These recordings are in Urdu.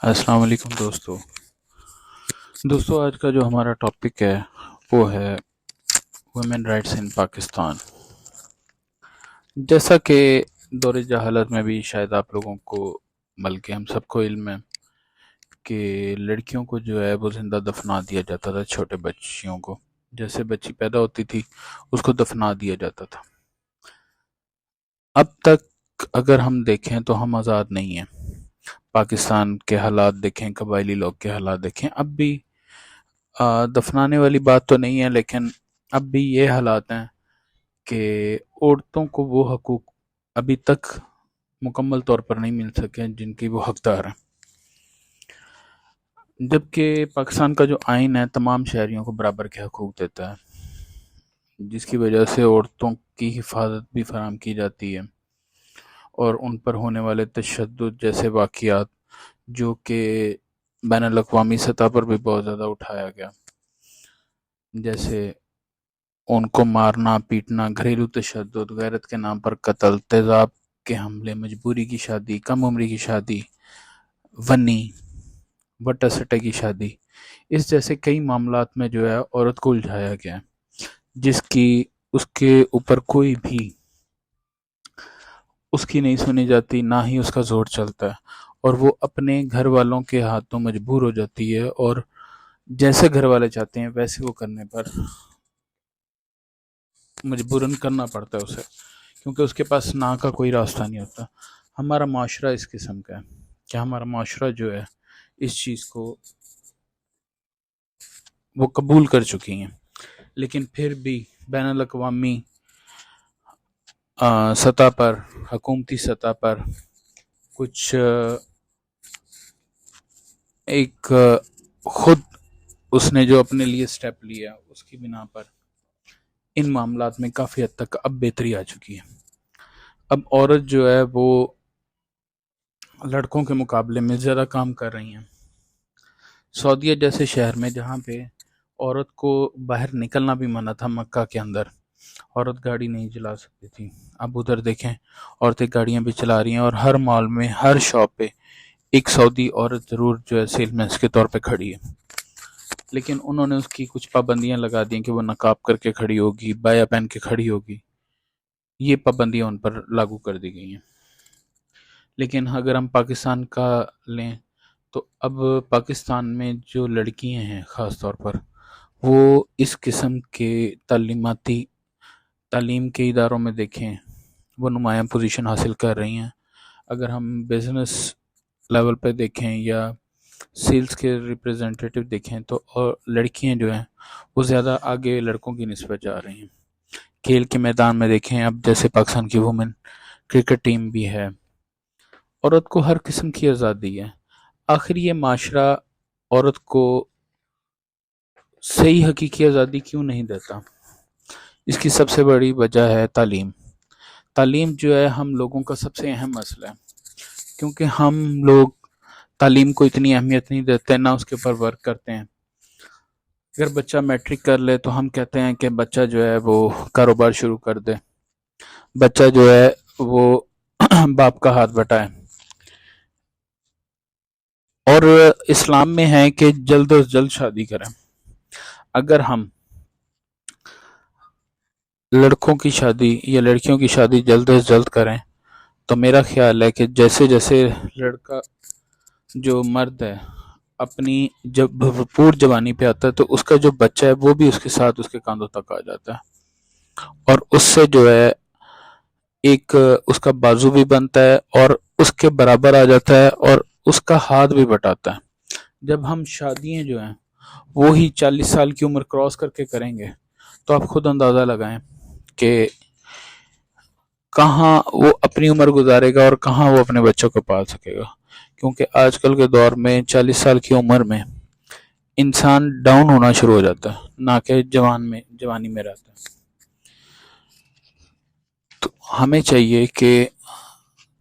السلام علیکم دوستو آج کا جو ہمارا ٹاپک ہے وہ ہے ویمن رائٹس ان پاکستان. جیسا کہ دور جہالت میں بھی شاید آپ لوگوں کو بلکہ ہم سب کو علم ہے کہ لڑکیوں کو جو ہے وہ زندہ دفنا دیا جاتا تھا. چھوٹے بچیوں کو جیسے بچی پیدا ہوتی تھی اس کو دفنا دیا جاتا تھا. اب تک اگر ہم دیکھیں تو ہم آزاد نہیں ہیں. پاکستان کے حالات دیکھیں, قبائلی لوگ کے حالات دیکھیں, اب بھی دفنانے والی بات تو نہیں ہے, لیکن اب بھی یہ حالات ہیں کہ عورتوں کو وہ حقوق ابھی تک مکمل طور پر نہیں مل سکے جن کی وہ حقدار ہیں. جبکہ پاکستان کا جو آئین ہے تمام شہریوں کو برابر کے حقوق دیتا ہے, جس کی وجہ سے عورتوں کی حفاظت بھی فراہم کی جاتی ہے اور ان پر ہونے والے تشدد جیسے واقعات جو کہ بین الاقوامی سطح پر بھی بہت زیادہ اٹھایا گیا, جیسے ان کو مارنا پیٹنا, گھریلو تشدد, غیرت کے نام پر قتل, تیزاب کے حملے, مجبوری کی شادی, کم عمری کی شادی, ونی وٹا سٹے کی شادی, اس جیسے کئی معاملات میں جو ہے عورت کو الجھایا گیا ہے, جس کی اس کے اوپر کوئی بھی اس کی نہیں سنی جاتی, نہ ہی اس کا زور چلتا ہے, اور وہ اپنے گھر والوں کے ہاتھوں مجبور ہو جاتی ہے, اور جیسے گھر والے چاہتے ہیں ویسے وہ کرنے پر مجبوراً کرنا پڑتا ہے اسے, کیونکہ اس کے پاس نہ کا کوئی راستہ نہیں ہوتا. ہمارا معاشرہ اس قسم کا ہے کہ ہمارا معاشرہ جو ہے اس چیز کو وہ قبول کر چکی ہیں, لیکن پھر بھی بین الاقوامی سطح پر, حکومتی سطح پر کچھ ایک خود اس نے جو اپنے لیے سٹیپ لیا اس کی بنا پر ان معاملات میں کافی حد تک اب بہتری آ چکی ہے. اب عورت جو ہے وہ لڑکوں کے مقابلے میں زیادہ کام کر رہی ہیں. سعودیہ جیسے شہر میں جہاں پہ عورت کو باہر نکلنا بھی منع تھا, مکہ کے اندر عورت گاڑی نہیں چلا سکتی تھی, اب ادھر دیکھیں عورتیں گاڑیاں بھی چلا رہی ہیں, اور ہر مال میں ہر شاپ پہ ایک سعودی عورت ضرور جو ہے سیلمنس کے طور پہ کھڑی ہے. لیکن انہوں نے اس کی کچھ پابندیاں لگا دیں کہ وہ نقاب کر کے کھڑی ہوگی, بایا پہن کے کھڑی ہوگی, یہ پابندیاں ان پر لاگو کر دی گئی ہیں. لیکن اگر ہم پاکستان کا لیں تو اب پاکستان میں جو لڑکیاں ہیں خاص طور پر وہ اس قسم کے تعلیم کے اداروں میں دیکھیں وہ نمایاں پوزیشن حاصل کر رہی ہیں. اگر ہم بزنس لیول پہ دیکھیں یا سیلز کے ریپریزنٹیٹیو دیکھیں تو لڑکیاں جو ہیں وہ زیادہ آگے لڑکوں کی نسبت جا رہی ہیں. کھیل کے میدان میں دیکھیں, اب جیسے پاکستان کی وومن کرکٹ ٹیم بھی ہے, عورت کو ہر قسم کی آزادی ہے. آخر یہ معاشرہ عورت کو صحیح حقیقی آزادی کیوں نہیں دیتا؟ اس کی سب سے بڑی وجہ ہے تعلیم. تعلیم جو ہے ہم لوگوں کا سب سے اہم مسئلہ ہے, کیونکہ ہم لوگ تعلیم کو اتنی اہمیت نہیں دیتے, نہ اس کے اوپر ورک کرتے ہیں. اگر بچہ میٹرک کر لے تو ہم کہتے ہیں کہ بچہ جو ہے وہ کاروبار شروع کر دے, بچہ جو ہے وہ باپ کا ہاتھ بٹائے. اور اسلام میں ہے کہ جلد از جلد شادی کریں. اگر ہم لڑکوں کی شادی یا لڑکیوں کی شادی جلد از جلد کریں تو میرا خیال ہے کہ جیسے جیسے لڑکا جو مرد ہے اپنی جب بھرپور جوانی پہ آتا ہے تو اس کا جو بچہ ہے وہ بھی اس کے ساتھ اس کے کاندھوں تک آ جاتا ہے, اور اس سے جو ہے ایک اس کا بازو بھی بنتا ہے اور اس کے برابر آ جاتا ہے اور اس کا ہاتھ بھی بٹاتا ہے. جب ہم شادیاں جو ہیں وہی 40 سال کی عمر کراس کر کے کریں گے تو آپ خود اندازہ لگائیں کہ کہاں وہ اپنی عمر گزارے گا اور کہاں وہ اپنے بچوں کو پال سکے گا. کیونکہ آج کل کے دور میں 40 سال کی عمر میں انسان ڈاؤن ہونا شروع ہو جاتا ہے, نہ کہ جوانی میں رہتا ہے. تو ہمیں چاہیے کہ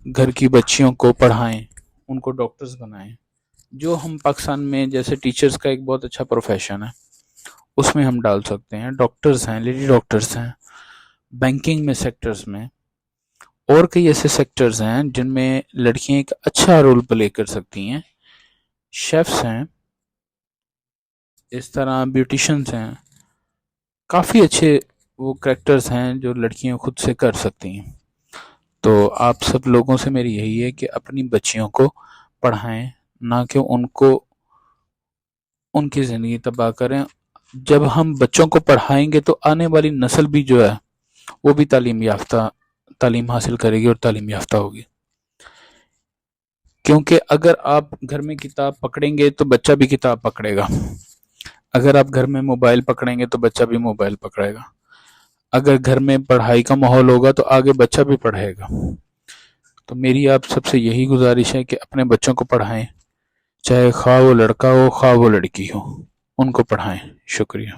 گھر کی بچیوں کو پڑھائیں, ان کو ڈاکٹرز بنائیں. جو ہم پاکستان میں جیسے ٹیچرز کا ایک بہت اچھا پروفیشن ہے اس میں ہم ڈال سکتے ہیں. ڈاکٹرز ہیں, لیڈی ڈاکٹرز ہیں, بینکنگ میں سیکٹرز میں, اور کئی ایسے سیکٹرز ہیں جن میں لڑکیاں ایک اچھا رول پلے کر سکتی ہیں شیفس ہیں، اس طرح بیوٹیشنز ہیں، کافی اچھے وہ کریکٹرز ہیں جو لڑکیاں خود سے کر سکتی ہیں. تو آپ سب لوگوں سے میری یہی ہے کہ اپنی بچیوں کو پڑھائیں، نہ کہ ان کو ان کی زندگی تباہ کریں. جب ہم بچوں کو پڑھائیں گے تو آنے والی نسل بھی جو ہے وہ بھی تعلیم حاصل کرے گی اور تعلیم یافتہ ہوگی. کیونکہ اگر آپ گھر میں کتاب پکڑیں گے تو بچہ بھی کتاب پکڑے گا، اگر آپ گھر میں موبائل پکڑیں گے تو بچہ بھی موبائل پکڑے گا، اگر گھر میں پڑھائی کا ماحول ہوگا تو آگے بچہ بھی پڑھے گا. تو میری آپ سب سے یہی گزارش ہے کہ اپنے بچوں کو پڑھائیں، چاہے خواہ وہ لڑکا ہو خواہ وہ لڑکی ہو، ان کو پڑھائیں. شکریہ.